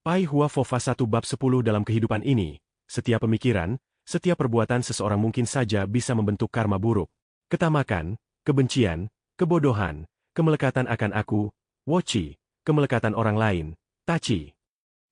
Pai Hua Fofa 1 bab 10 dalam kehidupan ini, setiap pemikiran, setiap perbuatan seseorang mungkin saja bisa membentuk karma buruk. Ketamakan, kebencian, kebodohan, kemelekatan akan aku, Wochi, kemelekatan orang lain, Tachi.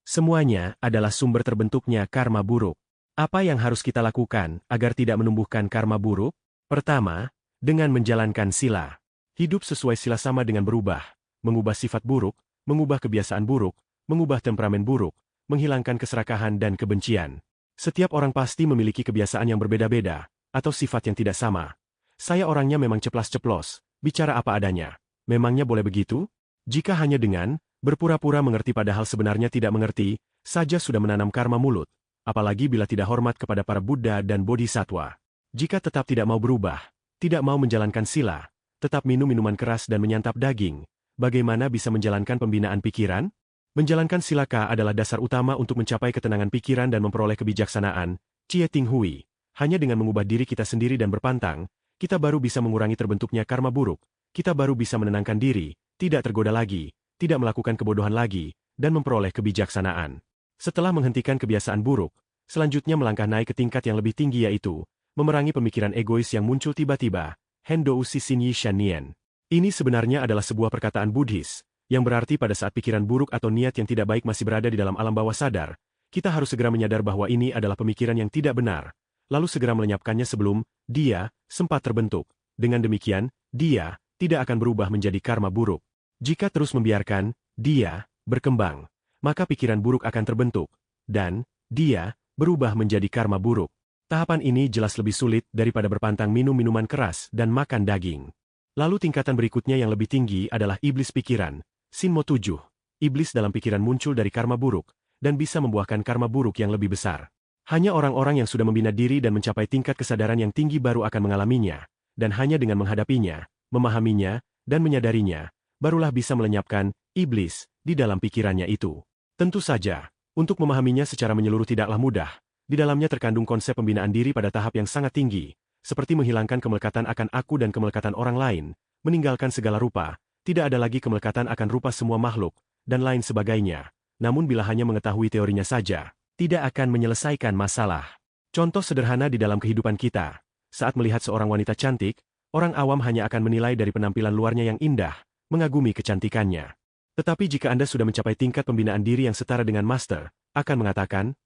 Semuanya adalah sumber terbentuknya karma buruk. Apa yang harus kita lakukan agar tidak menumbuhkan karma buruk? Pertama, dengan menjalankan sila. Hidup sesuai sila sama dengan berubah, mengubah sifat buruk, mengubah kebiasaan buruk, mengubah temperamen buruk, menghilangkan keserakahan dan kebencian. Setiap orang pasti memiliki kebiasaan yang berbeda-beda, atau sifat yang tidak sama. Saya orangnya memang ceplas-ceplos, bicara apa adanya. Memangnya boleh begitu? Jika hanya dengan berpura-pura mengerti padahal sebenarnya tidak mengerti, saja sudah menanam karma mulut, apalagi bila tidak hormat kepada para Buddha dan Bodhisattva. Jika tetap tidak mau berubah, tidak mau menjalankan sila, tetap minum minuman keras dan menyantap daging, bagaimana bisa menjalankan pembinaan pikiran? Menjalankan silaka adalah dasar utama untuk mencapai ketenangan pikiran dan memperoleh kebijaksanaan, Cie Ting Hui. Hanya dengan mengubah diri kita sendiri dan berpantang, kita baru bisa mengurangi terbentuknya karma buruk, kita baru bisa menenangkan diri, tidak tergoda lagi, tidak melakukan kebodohan lagi, dan memperoleh kebijaksanaan. Setelah menghentikan kebiasaan buruk, selanjutnya melangkah naik ke tingkat yang lebih tinggi yaitu, memerangi pemikiran egois yang muncul tiba-tiba, Hendou Sisin Yi Shan Nian. Ini sebenarnya adalah sebuah perkataan Buddhis, yang berarti pada saat pikiran buruk atau niat yang tidak baik masih berada di dalam alam bawah sadar, kita harus segera menyadar bahwa ini adalah pemikiran yang tidak benar, lalu segera melenyapkannya sebelum dia sempat terbentuk. Dengan demikian, dia tidak akan berubah menjadi karma buruk. Jika terus membiarkan dia berkembang, maka pikiran buruk akan terbentuk, dan dia berubah menjadi karma buruk. Tahapan ini jelas lebih sulit daripada berpantang minum minuman keras dan makan daging. Lalu tingkatan berikutnya yang lebih tinggi adalah iblis pikiran. Sinmo 7. Iblis dalam pikiran muncul dari karma buruk, dan bisa membuahkan karma buruk yang lebih besar. Hanya orang-orang yang sudah membina diri dan mencapai tingkat kesadaran yang tinggi baru akan mengalaminya, dan hanya dengan menghadapinya, memahaminya, dan menyadarinya, barulah bisa melenyapkan iblis di dalam pikirannya itu. Tentu saja, untuk memahaminya secara menyeluruh tidaklah mudah. Di dalamnya terkandung konsep pembinaan diri pada tahap yang sangat tinggi, seperti menghilangkan kemelekatan akan aku dan kemelekatan orang lain, meninggalkan segala rupa, tidak ada lagi kemelekatan akan rupa semua makhluk, dan lain sebagainya. Namun bila hanya mengetahui teorinya saja, tidak akan menyelesaikan masalah. Contoh sederhana di dalam kehidupan kita, saat melihat seorang wanita cantik, orang awam hanya akan menilai dari penampilan luarnya yang indah, mengagumi kecantikannya. Tetapi jika Anda sudah mencapai tingkat pembinaan diri yang setara dengan master, akan mengatakan,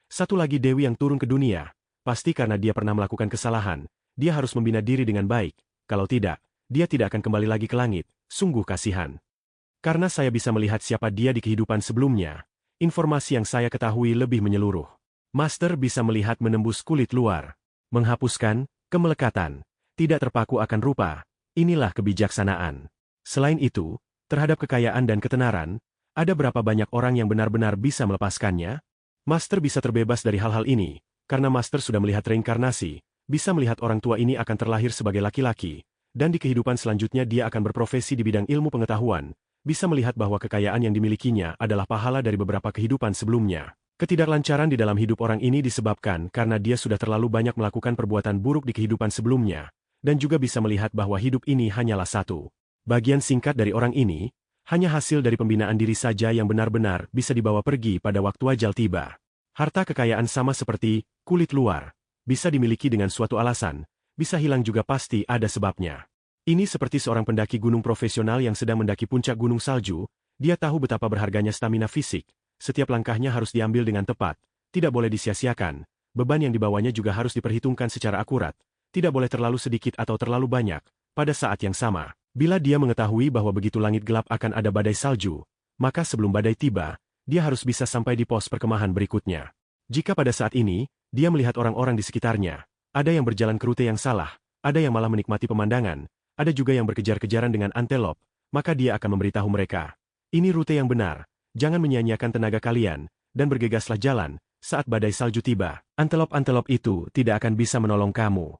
satu lagi dewi yang turun ke dunia, pasti karena dia pernah melakukan kesalahan, dia harus membina diri dengan baik, kalau tidak, dia tidak akan kembali lagi ke langit, sungguh kasihan. Karena saya bisa melihat siapa dia di kehidupan sebelumnya, informasi yang saya ketahui lebih menyeluruh. Master bisa melihat menembus kulit luar, menghapuskan kemelekatan, tidak terpaku akan rupa, inilah kebijaksanaan. Selain itu, terhadap kekayaan dan ketenaran, ada berapa banyak orang yang benar-benar bisa melepaskannya? Master bisa terbebas dari hal-hal ini, karena Master sudah melihat reinkarnasi, bisa melihat orang tua ini akan terlahir sebagai laki-laki, dan di kehidupan selanjutnya dia akan berprofesi di bidang ilmu pengetahuan, bisa melihat bahwa kekayaan yang dimilikinya adalah pahala dari beberapa kehidupan sebelumnya. Ketidaklancaran di dalam hidup orang ini disebabkan karena dia sudah terlalu banyak melakukan perbuatan buruk di kehidupan sebelumnya, dan juga bisa melihat bahwa hidup ini hanyalah satu bagian singkat dari orang ini, hanya hasil dari pembinaan diri saja yang benar-benar bisa dibawa pergi pada waktu ajal tiba. Harta kekayaan sama seperti kulit luar, bisa dimiliki dengan suatu alasan, bisa hilang juga pasti ada sebabnya. Ini seperti seorang pendaki gunung profesional yang sedang mendaki puncak gunung salju, dia tahu betapa berharganya stamina fisik, setiap langkahnya harus diambil dengan tepat, tidak boleh disia-siakan, beban yang dibawanya juga harus diperhitungkan secara akurat, tidak boleh terlalu sedikit atau terlalu banyak, pada saat yang sama. Bila dia mengetahui bahwa begitu langit gelap akan ada badai salju, maka sebelum badai tiba, dia harus bisa sampai di pos perkemahan berikutnya. Jika pada saat ini, dia melihat orang-orang di sekitarnya, ada yang berjalan ke rute yang salah, ada yang malah menikmati pemandangan, ada juga yang berkejar-kejaran dengan antelop, maka dia akan memberitahu mereka, ini rute yang benar, jangan menyia-nyiakan tenaga kalian, dan bergegaslah jalan, saat badai salju tiba. Antelop-antelop itu tidak akan bisa menolong kamu.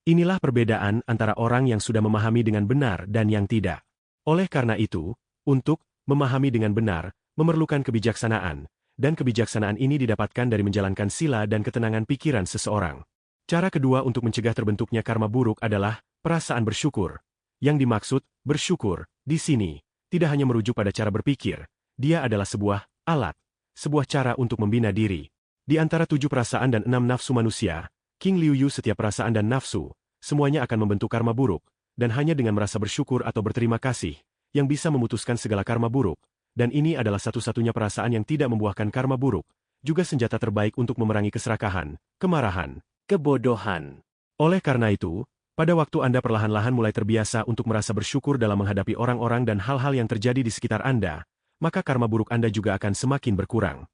Inilah perbedaan antara orang yang sudah memahami dengan benar dan yang tidak. Oleh karena itu, untuk memahami dengan benar, memerlukan kebijaksanaan, dan kebijaksanaan ini didapatkan dari menjalankan sila dan ketenangan pikiran seseorang. Cara kedua untuk mencegah terbentuknya karma buruk adalah perasaan bersyukur. Yang dimaksud bersyukur di sini tidak hanya merujuk pada cara berpikir, dia adalah sebuah alat sebuah cara untuk membina diri. Di antara 7 perasaan dan 6 nafsu manusia, King Liu Yu setiap perasaan dan nafsu, semuanya akan membentuk karma buruk, dan hanya dengan merasa bersyukur atau berterima kasih, yang bisa memutuskan segala karma buruk, dan ini adalah satu-satunya perasaan yang tidak membuahkan karma buruk, juga senjata terbaik untuk memerangi keserakahan, kemarahan, kebodohan. Oleh karena itu, pada waktu Anda perlahan-lahan mulai terbiasa untuk merasa bersyukur dalam menghadapi orang-orang dan hal-hal yang terjadi di sekitar Anda, maka karma buruk Anda juga akan semakin berkurang.